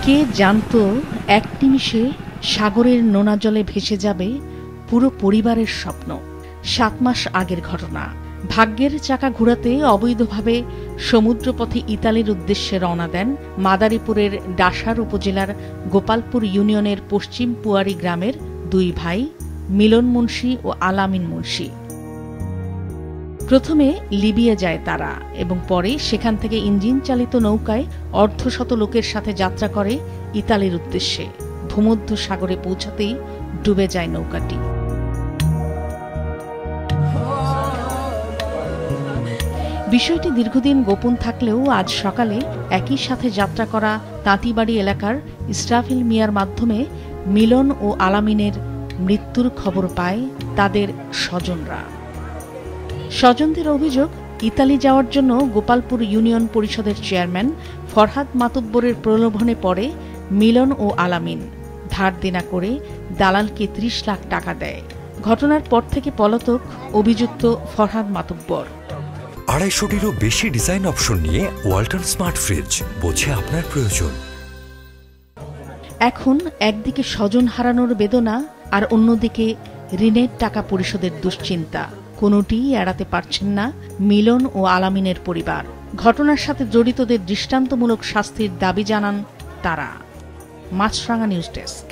কে জানতো এক নিমিষে সাগরের নোনা জলে ভেসে যাবে পুরো পরিবারের স্বপ্ন। 7 মাস আগের ঘটনা। ভাগ্যের চাকা ঘোরাতে অবৈধভাবে সমুদ্রপথে ইতালির উদ্দেশ্যে রওনা দেন মাদারীপুরের ডাসার উপজেলার গোপালপুর ইউনিয়নের পশ্চিম পুয়ারি গ্রামের 2 ভাই মিলন মুন্সি ও আলামিন মুন্সি। প্রথমে লিবিয়া যায় তারা এবং পরে সেখান থেকে ইঞ্জিন চালিত নৌকায় অর্ধশত লোকের সাথে যাত্রা করে ইতালির উদ্দেশ্যে। ভূমধ্য সাগরে পৌঁছাতেই ডুবে যায় নৌকাটি। বিষয়টি দীর্ঘদিন গোপন থাকলেও আজ সকালে একই সাথে যাত্রা করা তাঁতিবাড়ি এলাকার ইসরাফিল মিয়ার মাধ্যমে মিলন ও আলামিনের মৃত্যুর খবর পায় তাদের স্বজনরা। স্বজনদের অভিযোগ, ইতালি যাওয়ার জন্য গোপালপুর ইউনিয়ন পরিষদের চেয়ারম্যান ফরহাদ মাতুব্বরের প্রলোভনে পড়ে মিলন ও আলামিন। ধার দেনা করে দালালকে 30 লাখ টাকা দেয়। ঘটনার পর থেকে পলাতক অভিযুক্ত ফরহাদ মাতুব্বর। 250-টিরও বেশি ডিজাইন অপশন নিয়ে ওয়ালটন স্মার্ট ফ্রিজ, বোঝে আপনার প্রয়োজন। এখন একদিকে স্বজন হারানোর বেদনা আর অন্যদিকে ঋণের টাকা পরিশোধের দুশ্চিন্তা। কোনোটিই এড়াতে পারছেন না মিলন ও আলামিনের পরিবার। ঘটনার সাথে জড়িতদের দৃষ্টান্তমূলক শাস্তির দাবি জানান তারা। মাছরাঙা নিউজ ডেস্ক।